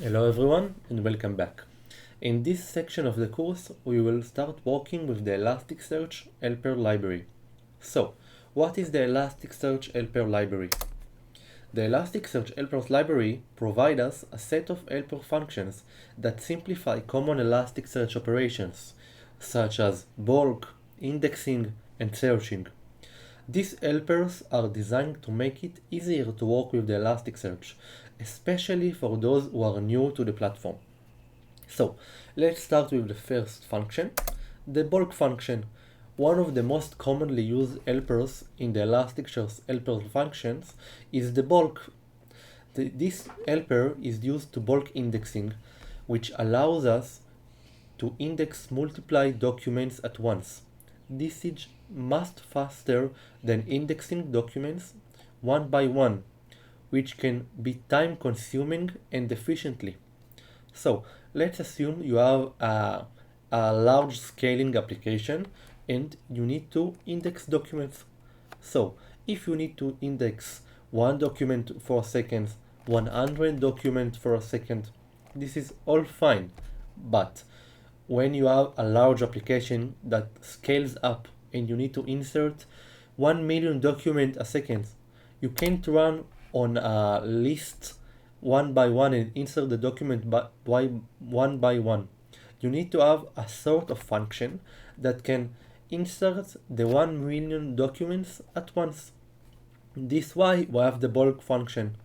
Hello everyone and welcome back. In this section of the course, we will start working with the Elasticsearch helper library. So, what is the Elasticsearch helper library? The Elasticsearch helpers library provides us a set of helper functions that simplify common Elasticsearch operations, such as bulk, indexing, and searching. These helpers are designed to make it easier to work with the Elasticsearch, especially for those who are new to the platform. So, let's start with the first function, the bulk function. One of the most commonly used helpers in the Elasticsearch helper functions is the bulk. This helper is used to bulk indexing, which allows us to index multiple documents at once. This is much faster than indexing documents one by one, which can be time consuming and efficiently. So let's assume you have a large scaling application and you need to index documents. So if you need to index one document for a second, 100 documents for a second, this is all fine. But when you have a large application that scales up and you need to insert 1 million documents a second, you can't run on a list one by one and insert the document one by one. You need to have a sort of function that can insert the 1 million documents at once. This is why we have the bulk function.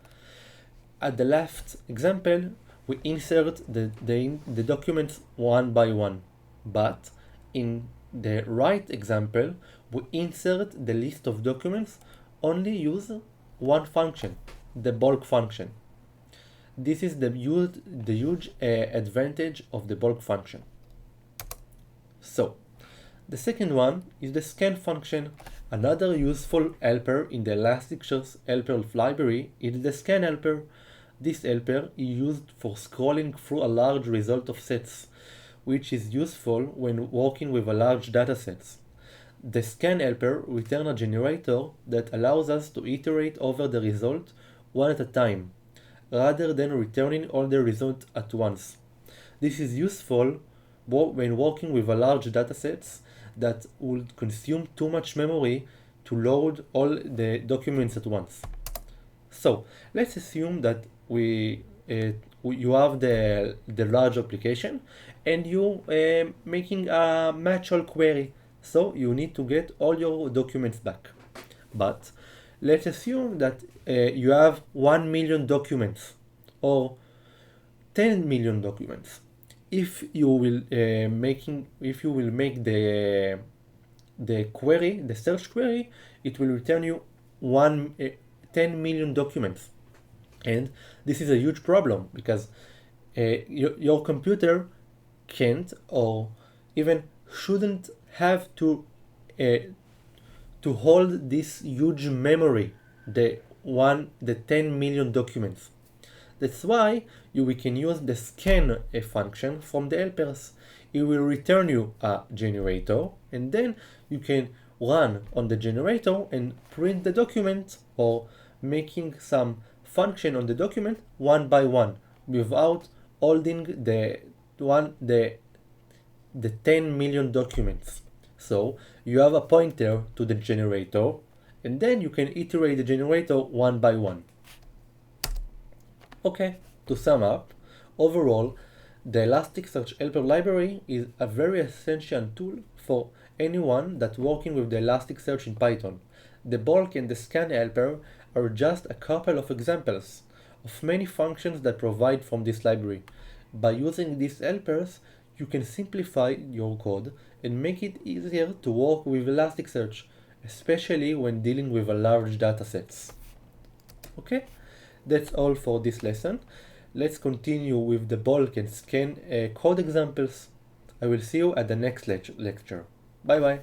At the left example, we insert the documents one by one, but in the right example, we insert the list of documents only use one function, the bulk function. This is the huge advantage of the bulk function. So, the second one is the scan function. Another useful helper in the Elasticsearch helper library is the scan helper. This helper is used for scrolling through a large result of sets, which is useful when working with a large datasets. The scan helper returns a generator that allows us to iterate over the result one at a time, rather than returning all the results at once. This is useful when working with a large datasets that would consume too much memory to load all the documents at once. So let's assume that you have the large application and you making a match all query. So you need to get all your documents back. But let's assume that you have 1 million documents or 10 million documents. If you will make the query, the search query, it will return you 10 million documents. And this is a huge problem because your computer can't or even shouldn't have to hold this huge memory, the 10 million documents. That's why we can use the scan function from the helpers. It will return you a generator, and then you can run on the generator and print the document or making some function on the document one by one without holding the 10 million documents. So you have a pointer to the generator, and then you can iterate the generator one by one. Okay, to sum up, overall, the Elasticsearch helper library is a very essential tool for anyone that's working with the Elasticsearch in Python. The bulk and the scan helper are just a couple of examples of many functions that provide from this library. By using these helpers, you can simplify your code and make it easier to work with Elasticsearch, especially when dealing with a large datasets. Okay, that's all for this lesson. Let's continue with the bulk and scan code examples. I will see you at the next lecture. Bye bye.